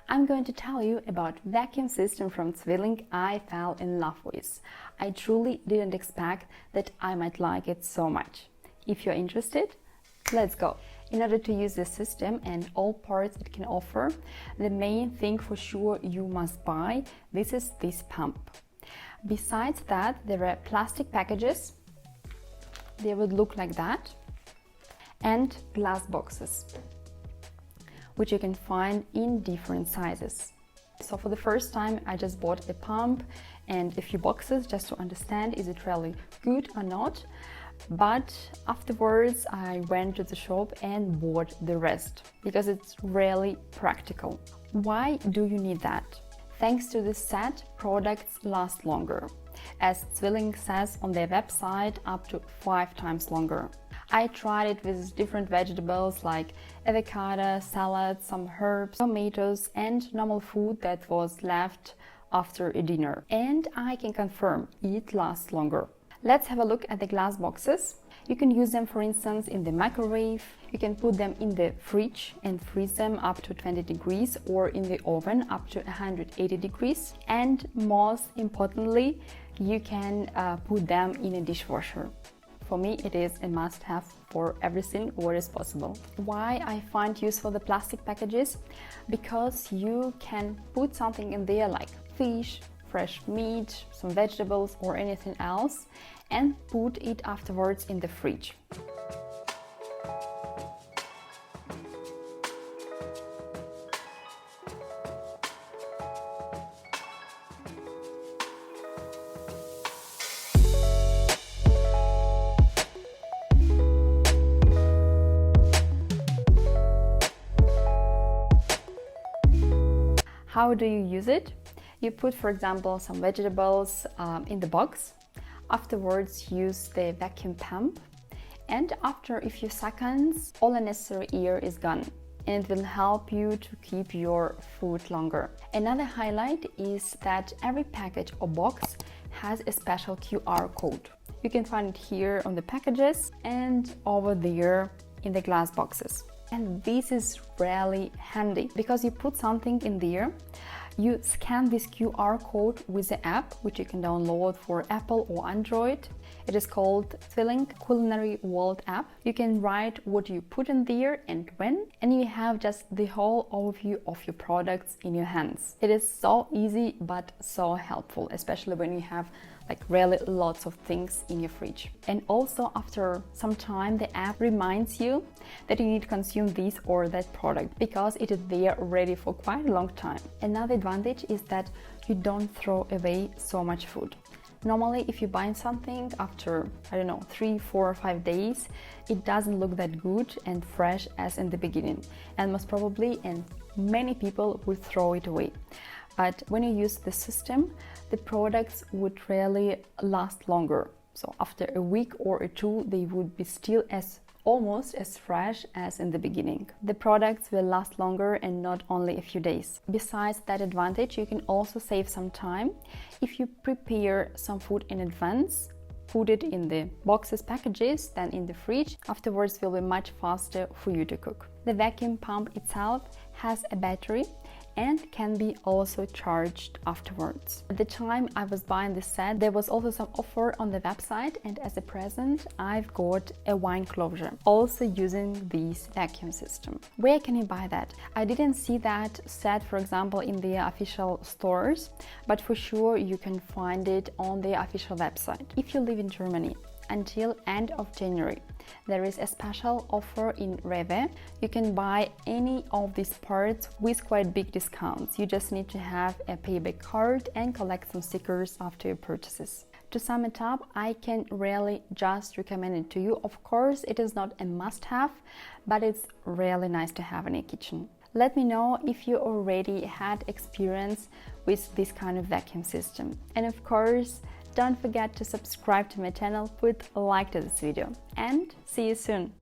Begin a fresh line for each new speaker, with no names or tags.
I'm going to tell you about vacuum system from Zwilling I fell in love with. I truly didn't expect that I might like it so much. If you're interested, let's go. In order to use this system and all parts it can offer, the main thing for sure you must buy, this is this pump. Besides that, there are plastic packages. They would look like that, and glass boxes, which you can find in different sizes. So for the first time I just bought a pump and a few boxes just to understand is it really good or not. But afterwards I went to the shop and bought the rest because it's really practical. Why do you need that? Thanks to this set, products last longer. As Zwilling says on their website, up to 5 times longer. I tried it with different vegetables like avocado, salad, some herbs, tomatoes and normal food that was left after a dinner. And I can confirm it lasts longer. Let's have a look at the glass boxes. You can use them, for instance, in the microwave. You can put them in the fridge and freeze them up to 20 degrees or in the oven up to 180 degrees. And most importantly, you can put them in a dishwasher. For me, it is a must-have for everything what is possible. Why I find useful the plastic packages? Because you can put something in there like fish, fresh meat, some vegetables or anything else and put it afterwards in the fridge. How do you use it? You put, for example, some vegetables in the box. Afterwards, use the vacuum pump. And after a few seconds, all the necessary air is gone. And it will help you to keep your food longer. Another highlight is that every package or box has a special QR code. You can find it here on the packages and over there in the glass boxes. And this is really handy because you put something in there, you scan this QR code with the app, which you can download for Apple or Android. It is called Zwilling Culinary World app. You can write what you put in there and when, and you have just the whole overview of your products in your hands. It is so easy but so helpful, especially when you have like really lots of things in your fridge. And also after some time the app reminds you that you need to consume this or that product because it is there ready for quite a long time. Another advantage is that you don't throw away so much food. Normally if you buy something after, I don't know, 3, 4 or 5 days, it doesn't look that good and fresh as in the beginning, and most probably and many people will throw it away. But when you use the system, the products would really last longer. So after a week or 2, they would be still almost as fresh as in the beginning. The products will last longer and not only a few days. Besides that advantage, you can also save some time. If you prepare some food in advance, put it in the boxes, packages, then in the fridge, afterwards will be much faster for you to cook. The vacuum pump itself has a battery and can be also charged afterwards. At the time I was buying this set, there was also some offer on the website, and as a present I've got a wine closure, also using this vacuum system. Where can you buy that? I didn't see that set, for example, in the official stores, but for sure you can find it on the official website. If you live in Germany, until end of January, there is a special offer in Rewe. You can buy any of these parts with quite big discounts. You just need to have a payback card and collect some stickers after your purchases. To sum it up, I can really just recommend it to you. Of course, it is not a must-have, but it's really nice to have in your kitchen. Let me know if you already had experience with this kind of vacuum system. And of course, don't forget to subscribe to my channel, put a like to this video, and see you soon!